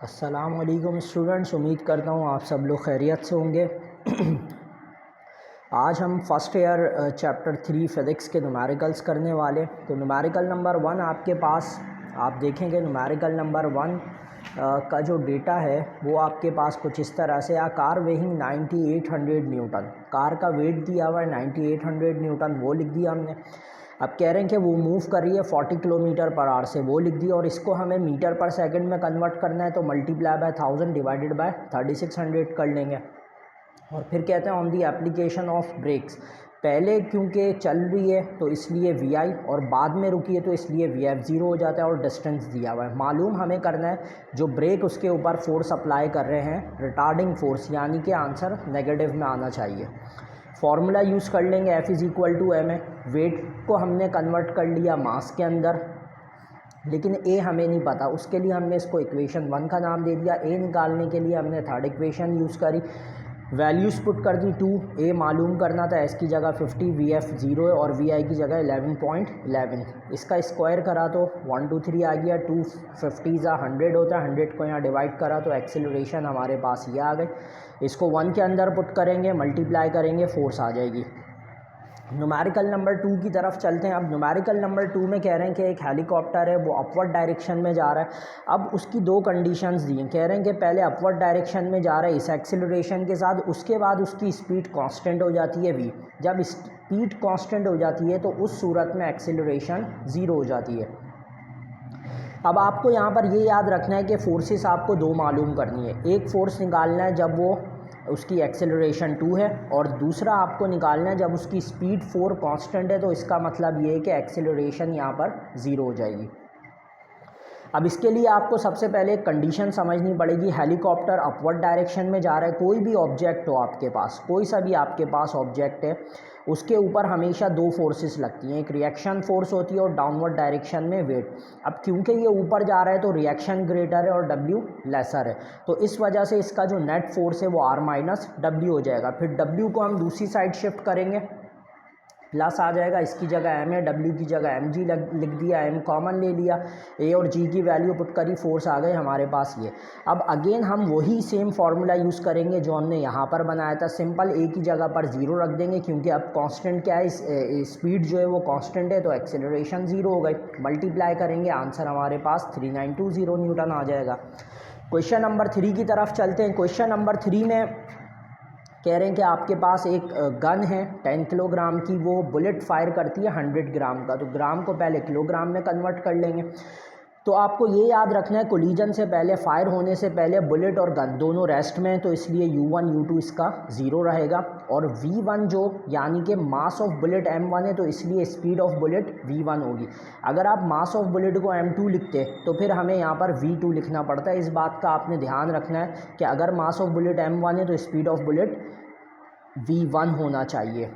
अस्सलाम वालेकुम स्टूडेंट्स, उम्मीद करता हूँ आप सब लोग खैरियत से होंगे। आज हम फर्स्ट ईयर चैप्टर 3 फिज़िक्स के न्यूमेरिकल्स करने वाले। तो न्यूमेरिकल नंबर 1 आपके पास आप देखेंगे न्यूमेरिकल नंबर 1 का जो डेटा है वो आपके पास कुछ इस तरह से आ कार वेइंग 9800 न्यूटन। कार का वेट दिया हुआ है 9800 न्यूटन, वो लिख दिया हमने। अब कह रहे हैं कि वो मूव कर रही है 40 किलोमीटर पर आवर से, वो लिख दिया। और इसको हमें मीटर पर सेकंड में कन्वर्ट करना है, तो मल्टीप्लाई बाय 1000 डिवाइडेड बाय 3600 कर लेंगे। और फिर कहते हैं on the application of brakes, पहले क्योंकि चल रही है तो इसलिए वी आई, और बाद में रुकी है तो इसलिए वी एफ ज़ीरो हो जाता है। और डिस्टेंस दिया हुआ है, मालूम हमें करना है जो ब्रेक उसके ऊपर फोर्स अप्लाई कर रहे हैं, रिटार्डिंग फोर्स, यानी कि आंसर नेगेटिव में आना चाहिए। फार्मूला यूज़ कर लेंगे, F is equal to M है। वेट को हमने कन्वर्ट कर लिया मास के अंदर, लेकिन ए हमें नहीं पता, उसके लिए हमने इसको इक्वेशन 1 का नाम दे दिया। ए निकालने के लिए हमने थर्ड इक्वेशन यूज़ करी, वैल्यूज़ पुट कर दी 2। ए मालूम करना था, एस की जगह 50, वी एफ 0 है और वी आई की जगह 11.11। इसका स्क्वायर करा तो 123 आ गया। 250 100 होता है, 100 को यहाँ डिवाइड करा तो एक्सेलरेशन हमारे पास ये आ गई। इसको 1 के अंदर पुट करेंगे, मल्टीप्लाई करेंगे, फोर्स आ जाएगी। न्यूमेरिकल नंबर 2 की तरफ चलते हैं। अब न्यूमेरिकल नंबर 2 में कह रहे हैं कि एक हेलीकॉप्टर है, वो अपवर्ड डायरेक्शन में जा रहा है। अब उसकी दो कंडीशंस दी हैं, कह रहे हैं कि पहले अपवर्ड डायरेक्शन में जा रहा है इस एक्सेलरेशन के साथ, उसके बाद उसकी स्पीड कांस्टेंट हो जाती है v। जब स्पीड कांस्टेंट हो जाती है तो उस सूरत में एक्सेलरेशन 0 हो जाती है। अब आपको यहाँ पर ये याद रखना है कि फोर्सेस आपको दो मालूम करनी है। एक फोर्स निकालना है जब वो उसकी एक्सेलरेशन 2 है, और दूसरा आपको निकालना है जब उसकी स्पीड 4 कांस्टेंट है। तो इसका मतलब ये है कि एक्सेलरेशन यहाँ पर 0 हो जाएगी। अब इसके लिए आपको सबसे पहले एक कंडीशन समझनी पड़ेगी। हेलीकॉप्टर अपवर्ड डायरेक्शन में जा रहा है, कोई भी ऑब्जेक्ट हो आपके पास, कोई सा भी आपके पास ऑब्जेक्ट है, उसके ऊपर हमेशा दो फोर्सेस लगती हैं, एक रिएक्शन फोर्स होती है और डाउनवर्ड डायरेक्शन में वेट। अब क्योंकि ये ऊपर जा रहा है तो रिएक्शन ग्रेटर है और डब्ल्यू लेसर है, तो इस वजह से इसका जो नेट फोर्स है वो आर माइनस डब्ल्यू हो जाएगा। फिर डब्ल्यू को हम दूसरी साइड शिफ्ट करेंगे, प्लस आ जाएगा, इसकी जगह एम है, डब्ल्यू की जगह एम जी लिख दिया, एम कॉमन ले लिया, ए और जी की वैल्यू पुट करी, फोर्स आ गए हमारे पास ये। अब अगेन हम वही सेम फार्मूला यूज़ करेंगे जो हमने यहाँ पर बनाया था। सिंपल ए की जगह पर 0 रख देंगे, क्योंकि अब कांस्टेंट क्या है, स्पीड जो है वो कांस्टेंट है, तो एक्सेलरेशन 0 हो गई। मल्टीप्लाई करेंगे, आंसर हमारे पास 3920 न्यूटन आ जाएगा। क्वेश्चन नंबर 3 की तरफ चलते हैं। क्वेश्चन नंबर 3 में कह रहे हैं कि आपके पास एक गन है 10 किलोग्राम की, वो बुलेट फायर करती है 100 ग्राम का। तो ग्राम को पहले किलोग्राम में कन्वर्ट कर लेंगे। तो आपको ये याद रखना है, कोलिजन से पहले, फायर होने से पहले बुलेट और गन दोनों रेस्ट में हैं, तो इसलिए U1 U2 इसका 0 रहेगा। और V1 जो यानी कि मास ऑफ बुलेट M1 है, तो इसलिए स्पीड ऑफ बुलेट V1 होगी। अगर आप मास ऑफ बुलेट को M2 लिखते तो फिर हमें यहाँ पर V2 लिखना पड़ता है। इस बात का आपने ध्यान रखना है कि अगर मास ऑफ बुलेट M1 है तो स्पीड ऑफ बुलेट V1 होना चाहिए।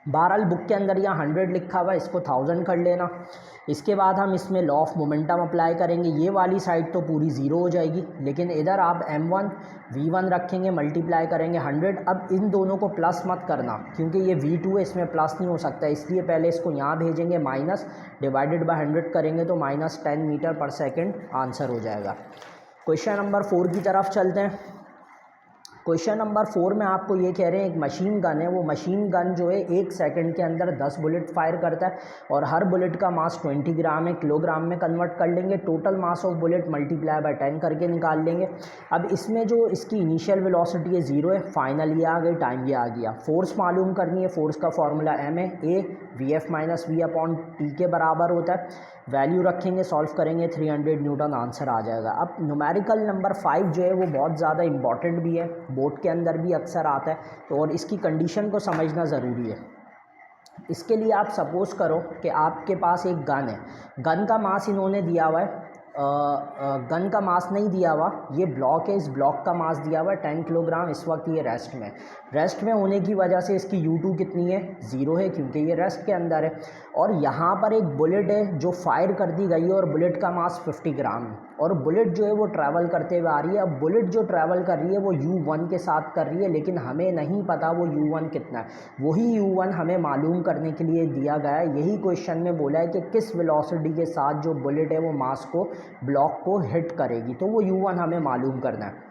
बहरहाल बुक के अंदर यहाँ 100 लिखा हुआ है, इसको 1000 कर लेना। इसके बाद हम इसमें लॉ ऑफ मोमेंटम अप्लाई करेंगे। ये वाली साइड तो पूरी 0 हो जाएगी, लेकिन इधर आप M1 V1 रखेंगे, मल्टीप्लाई करेंगे 100। अब इन दोनों को प्लस मत करना, क्योंकि ये V2 है, इसमें प्लस नहीं हो सकता, इसलिए पहले इसको यहाँ भेजेंगे, माइनस डिवाइडेड बाय 100 करेंगे तो -10 मीटर पर सेकेंड आंसर हो जाएगा। क्वेश्चन नंबर 4 की तरफ चलते हैं। क्वेश्चन नंबर 4 में आपको ये कह रहे हैं, एक मशीन गन है, वो मशीन गन जो है 1 सेकंड के अंदर 10 बुलेट फायर करता है, और हर बुलेट का मास 20 ग्राम है, किलोग्राम में कन्वर्ट कर लेंगे। Total mass of bullet multiply by 10 करके निकाल लेंगे। अब इसमें जो इसकी इनिशियल वेलोसिटी है 0 है, फाइनल ये आ गई, टाइम ये आ गया। फोर्स मालूम करनी है, फोर्स का फॉर्मूला एम है, A V F minus V upon T के बराबर होता है। वैल्यू रखेंगे, सॉल्व करेंगे, 300 न्यूटन आंसर आ जाएगा। अब न्यूमेरिकल नंबर 5 जो है वो बहुत ज़्यादा इंपॉर्टेंट भी है, बोर्ड के अंदर भी अक्सर आता है, तो और इसकी कंडीशन को समझना ज़रूरी है। इसके लिए आप सपोज़ करो कि आपके पास एक गन है, गन का मास इन्होंने दिया हुआ है, गन का मास नहीं दिया हुआ, ये ब्लॉक है, इस ब्लॉक का मास दिया हुआ है 10 किलोग्राम। इस वक्त ये रेस्ट में होने की वजह से इसकी U2 कितनी है, 0 है, क्योंकि ये रेस्ट के अंदर है। और यहाँ पर एक बुलेट है जो फायर कर दी गई है, और बुलेट का मास 50 ग्राम है, और बुलेट जो है वो ट्रैवल करते हुए आ रही है। अब बुलेट जो ट्रैवल कर रही है वो U1 के साथ कर रही है, लेकिन हमें नहीं पता वो U1 कितना है। वही U1 हमें मालूम करने के लिए दिया गया है। यही क्वेश्चन में बोला है कि किस वेलोसिटी के साथ जो बुलेट है वो मास को ब्लॉक को हिट करेगी, तो वो U1 हमें मालूम करना है।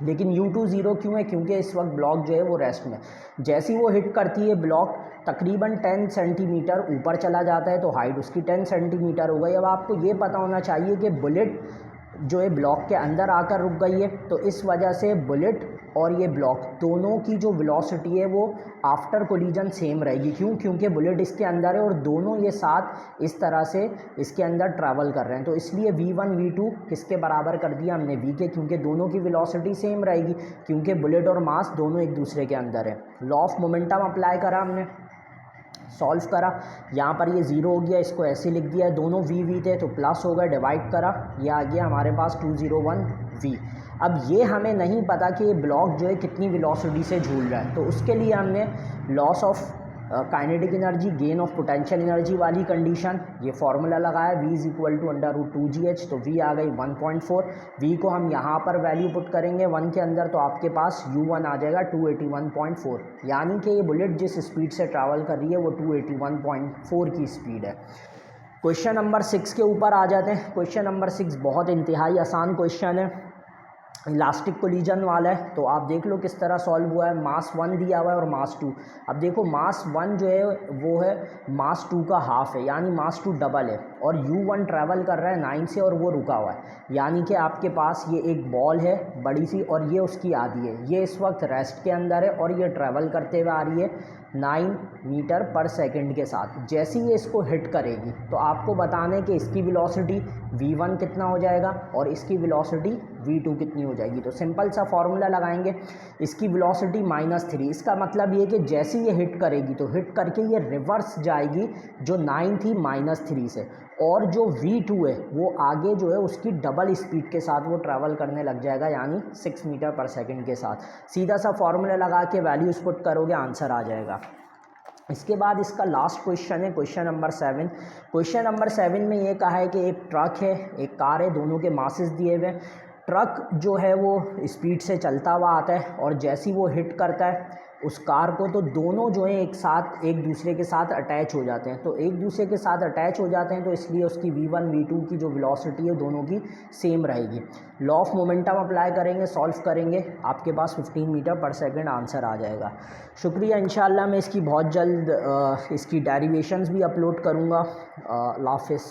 लेकिन U2 ज़ीरो क्यों है? क्योंकि इस वक्त ब्लॉक जो है वो रेस्ट में। जैसी वो हिट करती है ब्लॉक तकरीबन 10 सेंटीमीटर ऊपर चला जाता है, तो हाइट उसकी 10 सेंटीमीटर हो गई। अब आपको ये पता होना चाहिए कि बुलेट जो है ब्लॉक के अंदर आकर रुक गई है, तो इस वजह से बुलेट और ये ब्लॉक दोनों की जो वेलोसिटी है वो आफ्टर कोलिजन सेम रहेगी। क्यों? क्योंकि बुलेट इसके अंदर है और दोनों ये साथ इस तरह से इसके अंदर ट्रैवल कर रहे हैं, तो इसलिए V1 V2 किसके बराबर कर दिया हमने? V के, क्योंकि दोनों की वेलोसिटी सेम रहेगी, क्योंकि बुलेट और मास दोनों एक दूसरे के अंदर है। लॉ ऑफ मोमेंटम अप्लाई करा हमने, सॉल्व करा, यहाँ पर ये ज़ीरो हो गया, इसको ऐसे लिख दिया है, दोनों V थे तो प्लस हो गए, डिवाइड करा, ये आ गया हमारे पास 201 V। अब ये हमें नहीं पता कि ये ब्लॉक जो है कितनी वेलोसिटी से झूल रहा है, तो उसके लिए हमने loss of kinetic energy, gain of potential energy वाली कंडीशन, ये फार्मूला लगाया V is equal to √2gh, तो V आ गई 1.4। V को हम यहाँ पर वैल्यू पुट करेंगे 1 के अंदर, तो आपके पास U1 आ जाएगा 281.4, यानी कि ये बुलेट जिस स्पीड से ट्रैवल कर रही है वो 281.4 की स्पीड है। क्वेश्चन नंबर 6 के ऊपर आ जाते हैं। क्वेश्चन नंबर 6 बहुत इंतहाई आसान क्वेश्चन है, इलास्टिक कोलिजन वाला है, तो आप देख लो किस तरह सॉल्व हुआ है। मास 1 दिया हुआ है और मास 2। अब देखो मास 1 जो है वो है मास 2 का हाफ है, यानी मास 2 डबल है, और U1 ट्रैवल कर रहा है 9 से और वो रुका हुआ है, यानी कि आपके पास ये एक बॉल है बड़ी सी और ये उसकी आधी है, ये इस वक्त रेस्ट के अंदर है और ये ट्रैवल करते हुए आ रही है 9 मीटर पर सेकंड के साथ। जैसे ही ये इसको हिट करेगी तो आपको बताना है कि इसकी वेलोसिटी V1 कितना हो जाएगा और इसकी वेलोसिटी V2 कितनी हो जाएगी। तो सिंपल सा फार्मूला लगाएंगे, इसकी वेलोसिटी -3, इसका मतलब ये कि जैसे ये हिट करेगी तो हिट करके ये रिवर्स जाएगी जो 9 थी -3 से, और जो V2 है वो आगे जो है उसकी डबल स्पीड के साथ वो ट्रैवल करने लग जाएगा, यानी 6 मीटर पर सेकंड के साथ। सीधा सा फार्मूला लगा के वैल्यूज़ पुट करोगे, आंसर आ जाएगा। इसके बाद इसका लास्ट क्वेश्चन है क्वेश्चन नंबर 7। क्वेश्चन नंबर 7 में ये कहा है कि एक ट्रक है एक कार है, दोनों के मासेस दिए हुए। ट्रक जो है वो स्पीड से चलता हुआ आता है और जैसी वो हिट करता है उस कार को, तो दोनों जो है एक साथ एक दूसरे के साथ अटैच हो जाते हैं। तो एक दूसरे के साथ अटैच हो जाते हैं तो इसलिए उसकी V1 V2 की जो वेलोसिटी है दोनों की सेम रहेगी। लॉ ऑफ मोमेंटम अप्लाई करेंगे, सॉल्व करेंगे, आपके पास 15 मीटर पर सेकंड आंसर आ जाएगा। शुक्रिया, इंशाल्लाह मैं इसकी बहुत जल्द इसकी डेरिवेशंस भी अपलोड करूँगा। अल्लाह हाफ़िज़।